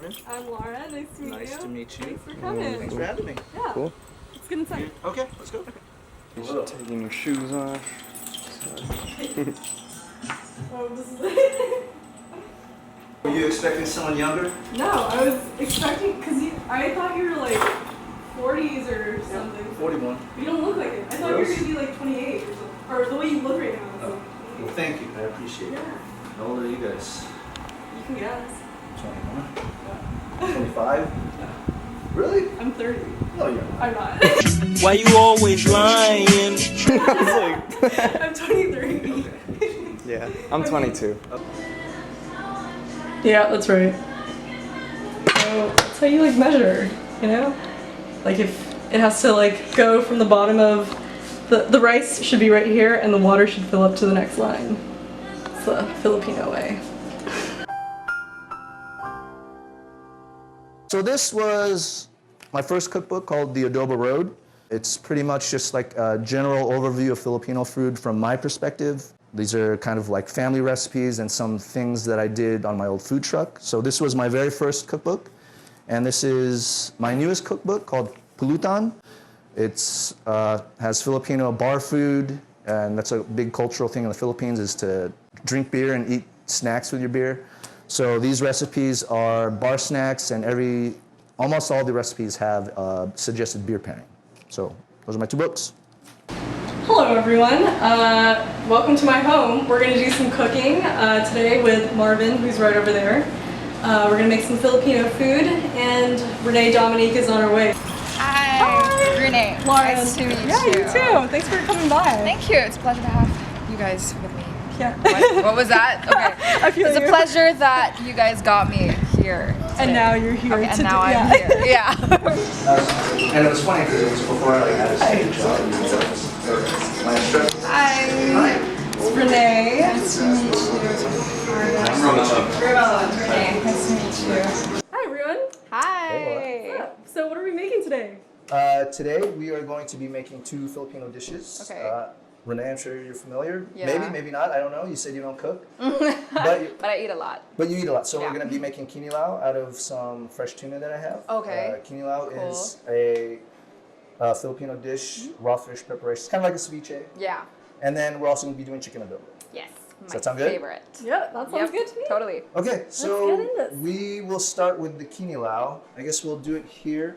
Marvin. I'm Lara. Nice to meet you. Nice to meet you. Thanks for coming. Thanks for having me. Yeah. Cool. Let's get inside. Okay, let's go. You're taking your shoes off. Oh, this is it. Were you expecting someone younger? No, I was expecting, I thought you were like 40s or something. 41. You don't look like it. I thought you were going to be like 28 or something. Or the way you look right now. Oh. Well, thank you. I appreciate it. Yeah. How old are you guys? You can guess. 21? 25? Really? I'm 30. No, you're not. I'm not. Why you always lying? I was like, I'm 23. yeah, I'm 22. Yeah, that's right. So that's how you like measure, you know? Like if it has to like go from the bottom of the rice should be right here and the water should fill up to the next line. It's the Filipino way. So this was my first cookbook called the Adobo Road. It's pretty much just like a general overview of Filipino food from my perspective. These are kind of like family recipes and some things that I did on my old food truck. So this was my very first cookbook. And this is my newest cookbook called Pulutan. It's has Filipino bar food, and that's a big cultural thing in the Philippines is to drink beer and eat snacks with your beer. So these recipes are bar snacks, and almost all the recipes have suggested beer pairing. So those are my two books. Hello everyone, welcome to my home. We're going to do some cooking today with Marvin, who's right over there. We're going to make some Filipino food, and Renee Dominique is on her way. Hi, Renee. Lauren. Nice to meet you. Yeah, you too. Thanks for coming by. Thank you. It's a pleasure to have you guys with me. Yeah. What was that? Okay. I feel It's you. a pleasure that you guys got me here today. And now you're here. Okay, and now I'm here. Yeah. And it was funny because it was before I had a stage job. My instructor. Hi. It's Renee. Nice to meet you. I'm Ramon. Renee. Nice to meet you. Hi everyone. Hi. So what are we making today? Today we are going to be making two Filipino dishes. Okay. Renee, I'm sure you're familiar. Yeah. Maybe, maybe not. I don't know. You said you don't cook. but I eat a lot. you eat a lot. So Yeah. we're going to be making kinilaw out of some fresh tuna that I have. Okay. Kinilaw Cool. is a Filipino dish, raw fish preparation. It's kind of like a ceviche. Yeah. And then we're also going to be doing chicken adobo. Yes. Does My that sound good? favorite. Yeah, that sounds good to me. Totally. Okay, so get into this. we will start with the kinilaw. I guess we'll do it here.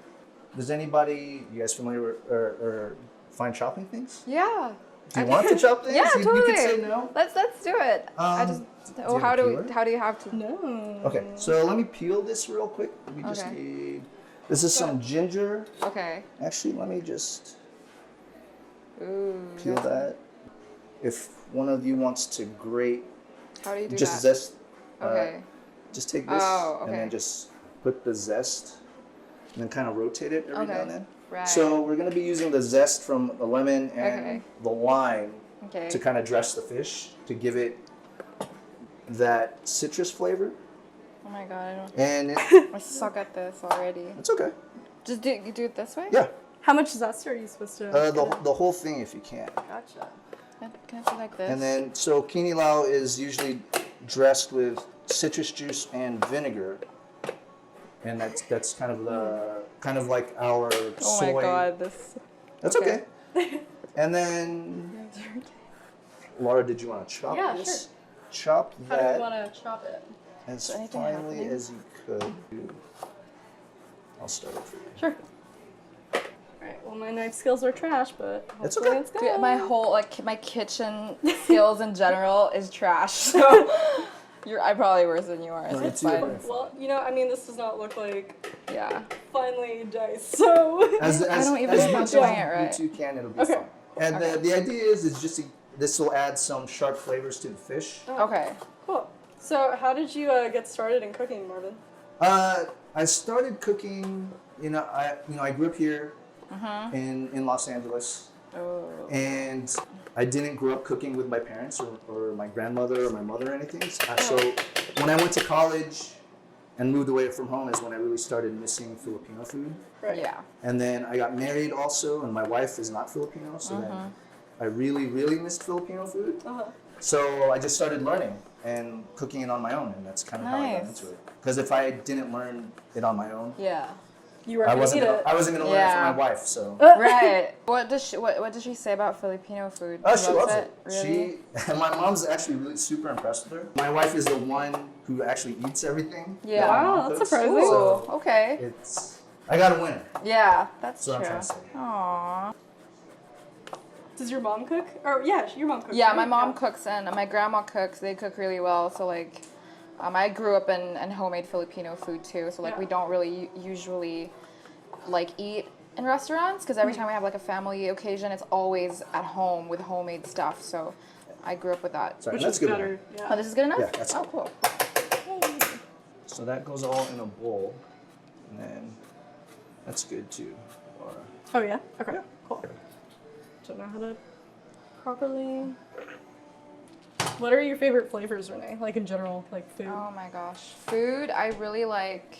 Does anybody, you guys familiar with, or find chopping things? Yeah. Do you want to chop things? Yeah, You totally. could say no. Let's do it. I just. do Oh, you have a peeler? how do you have to? No. Okay, so let me peel this real quick. We just Okay. need, this is some ginger. Okay. Actually, let me just Ooh. peel that. If one of you wants to grate, How do you do just that? zest, Okay. just take this Oh, and then okay. just put the zest and then kind of rotate it every now Okay. and then. Right. So we're going to be using the zest from the lemon and Okay. the lime Okay. to kind of dress the fish to give it that citrus flavor. Oh my god, I don't. And I suck at this already. it's okay. Just do you do it this way? Yeah, How much zest are you supposed to? the whole thing if you can. Gotcha. Can I do like this? And then, so kinilaw is usually dressed with citrus juice and vinegar, and that's kind of like our Oh soy. my god, this. That's okay. And then, Laura, did you want to chop Yeah, this? Chop How do you that want to chop it? as anything finely happening? as you could. I'll start it for you. Sure. Alright, well my knife skills are trash, but It's hopefully okay. it's good. Dude, my whole my kitchen skills in general is trash. So I'm probably worse than you are. So No, it's you too. fine. Well, you know, I mean, this does not look like Yeah. finely diced, so. As don't even as know if I'm much doing as it right. you two can, it'll be Okay. fine. And Okay. the idea is just this will add some sharp flavors to the fish. Okay. Cool. So, how did you get started in cooking, Marvin? I started cooking. I grew up here in Los Angeles, Oh. and I didn't grow up cooking with my parents or my grandmother or my mother or anything. So when I went to college and moved away from home is when I really started missing Filipino food. Right. Yeah. And then I got married also, and my wife is not Filipino, so then I really, really missed Filipino food. Uh-huh. So I just started learning. and cooking it on my own, and that's kind of how I got Nice. into it. Because if I didn't learn it on my own, Yeah. You were I gonna wasn't eat gonna, it. I wasn't gonna learn it from Yeah. my wife. So. Right. What does she say about Filipino food? Oh, she loves it. Really? My mom's actually really super impressed with her. My wife is the one who actually eats everything. Yeah. that my mom Wow, that's cooks, surprising. Ooh, So okay. I got a winner. Yeah, that's That's what I'm true. trying to say. Aww. Does your mom cook? Or yeah, your mom cooks. Yeah, right? my mom cooks and my grandma cooks. They cook really well. So like, I grew up in homemade Filipino food too. So like, Yeah. we don't really usually like eat in restaurants because every time we have like a family occasion, it's always at home with homemade stuff. So I grew up with that. Sorry, Which that's is good. better. Oh, Yeah. this is good enough? Yeah, that's Oh, good. cool. So that goes all in a bowl, and then that's good too. Laura. Oh yeah. Okay. Cool. Don't know how to properly. What are your favorite flavors, Renee? Like in general, like food. Oh my gosh. Food, I really like,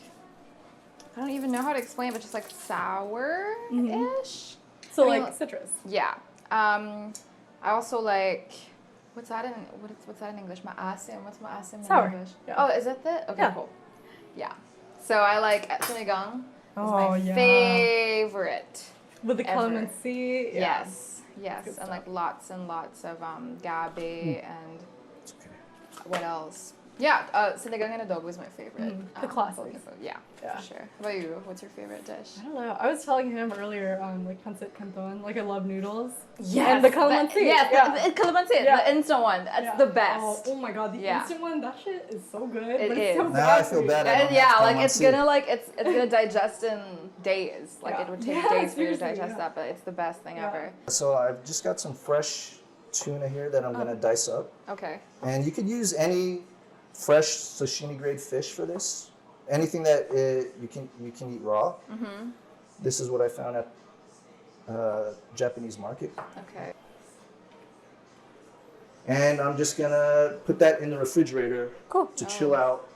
I don't even know how to explain, but just like sour-ish. So I mean, like citrus. Yeah. I also like, what's that in English? Maasim. What's maasim Sour. in English? Yeah. Oh, is that it? Okay, Yeah. cool. Yeah. So I like sinigang. Oh, My yeah. favorite. With the ever. calamansi. Yeah. Yes, Good and like lots and lots of gabi and It's okay. what else? Yeah, sinigang and adobo is my favorite. The classics. Filipino food. Yeah, Yeah. for sure. How about you? What's your favorite dish? I don't know. I was telling him earlier, like pancit canton. Like I love noodles. Yes, And the calamansi. Yes, Yeah. the calamansi, Yeah. the instant one. That's Yeah. the best. Oh my god, the Yeah. instant one, that shit is so good. It but is. It's so Now bad I feel for you. bad. I And don't yeah, have like it's calamansi. gonna it's gonna digest in days. Like Yeah. it would take Yeah, days for you to seriously, digest yeah. that, but it's the best thing Yeah. ever. So I've just got some fresh tuna here that I'm gonna dice up, Okay. and you could use any fresh sashimi grade fish for this. Anything that you can eat raw. Mm-hmm. This is what I found at Japanese market, Okay. and I'm just gonna put that in the refrigerator Cool. to chill out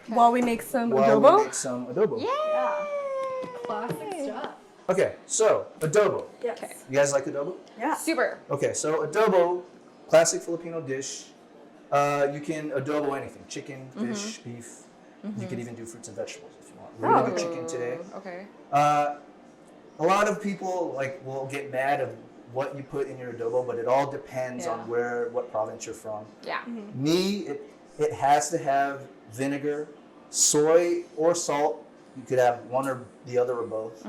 While we make some while adobo. we make some adobo. Yeah. Classic stuff. Okay, so adobo. Yes. Okay. You guys like adobo? Yeah. Super. Okay, so adobo, classic Filipino dish. You can adobo anything: chicken, fish, beef. You could even do fruits and vegetables if you want. We're gonna do chicken today. Ooh, Okay. A lot of people will get mad of what you put in your adobo, but it all depends Yeah. on what province you're from. Yeah. Me, it has to have vinegar, soy or salt. You could have one or the other or both.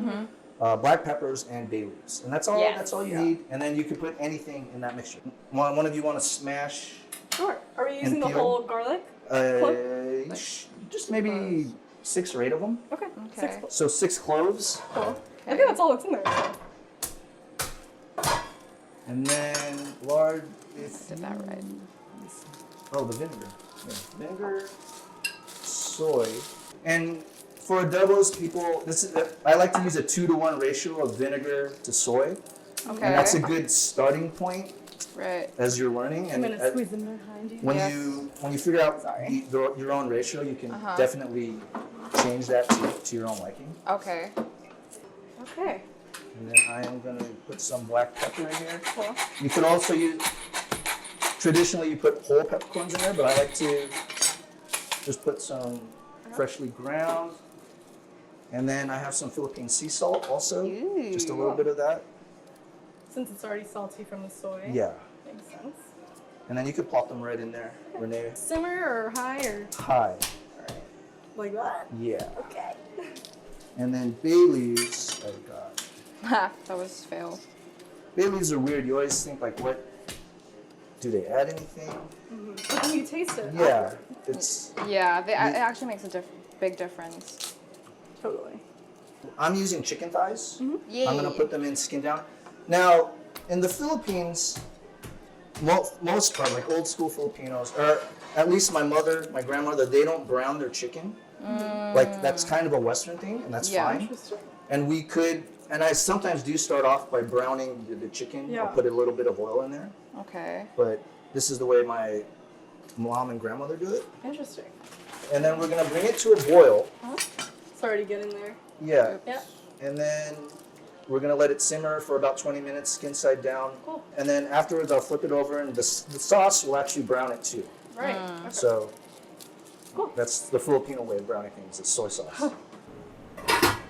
Black peppers and bay leaves, and that's all. Yes. That's all you need. And then you can put anything in that mixture. One of you want to smash? Sure. Are we using the peel? whole garlic? Just maybe 6 or 8 of them. Okay. Okay. 6 cloves. So 6 cloves, Cool. Okay. Okay, that's all that's in there. and then lard. Did that right. Oh, the vinegar. Yeah. Vinegar, soy, and for adobos, people, I like to use a 2-to-1 ratio of vinegar to soy, Okay. and that's a good starting point Right. as you're learning. I'm And gonna squeeze them behind you. when Yes. you figure out Sorry. your own ratio, you can Uh-huh. definitely change that to your own liking. Okay. Okay. And then I am gonna put some black pepper in here. Cool. You could also use, traditionally you put whole peppercorns in there, but I like to just put some freshly ground. And then I have some Philippine sea salt also, just a little bit of that. Since it's already salty from the soy. Yeah. Makes sense. And then you could plop them right in there, Renee. Simmer or high or Hi. like that? Yeah. Okay. And then bay leaves, I've got. That was fail. Bay leaves are weird. You always think like, what, do they add anything? But then you taste it. Yeah, it's, Yeah, it actually makes a big difference. Totally. I'm using chicken thighs. Yeah. I'm gonna put them in skin down. Now, in the Philippines, most part, like old school Filipinos, or at least my mother, my grandmother, they don't brown their chicken. Like that's kind of a Western thing, and that's Yeah. fine. Interesting. And we could, and I sometimes do start off by browning the chicken. Yeah. I'll put a little bit of oil in there, Okay. but this is the way my mom and grandmother do it. Interesting. And then we're gonna bring it to a boil. It's already getting there. Yeah. Yeah. And then we're gonna let it simmer for about 20 minutes, skin side down. Cool. And then afterwards, I'll flip it over, and the sauce will actually brown it too. Right. So that's the Filipino way of browning things. It's soy sauce.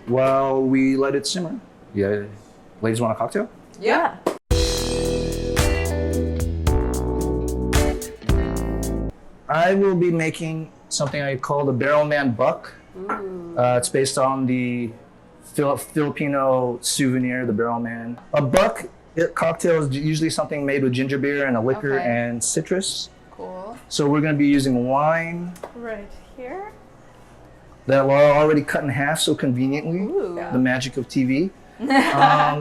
While we let it simmer. Yeah. Ladies want a cocktail? Yeah. I will be making something I call the Barrelman Buck. It's based on the Filipino souvenir, the Barrelman. A buck cocktail is usually something made with ginger beer and a liquor Okay. and citrus. Cool. So we're going to be using wine Right here. that are already cut in half so conveniently. Ooh. The magic of TV.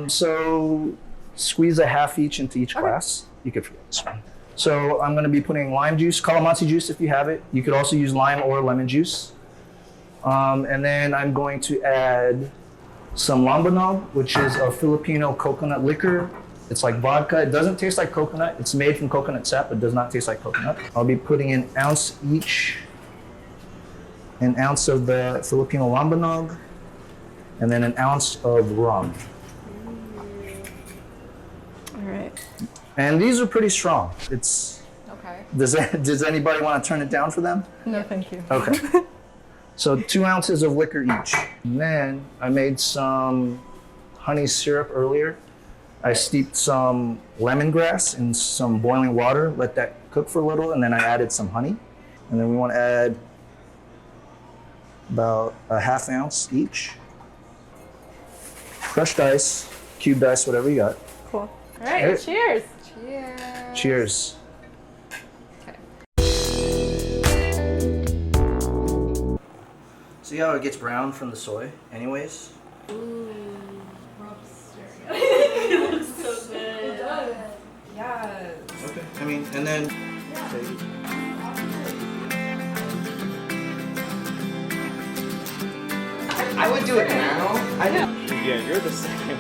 So squeeze a half each into each glass. You could forget this one. So I'm going to be putting lime juice, calamansi juice if you have it. You could also use lime or lemon juice. And then I'm going to add some lambanog, which is a Filipino coconut liquor. It's like vodka. It doesn't taste like coconut. It's made from coconut sap, but does not taste like coconut. I'll be putting an ounce each, an ounce of the Filipino lambanog, and then an ounce of rum. All right. And these are pretty strong. It's Okay. does anybody want to turn it down for them? No, thank you. Okay. So 2 ounces of liquor each. And then I made some honey syrup earlier. I steeped some lemongrass in some boiling water, let that cook for a little, and then I added some honey. And then we want to add about a half ounce each. Crushed ice, cubed ice, whatever you got. Cool. All right. Hey. Cheers. Cheers. Cheers. See how it gets brown from the soy anyways? It looks so good. Yes. Okay. I mean, and then... I would do it now. Yeah, you're the second.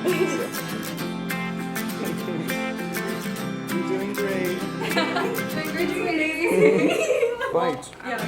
You're doing great. Congratulations. Bite. Yeah.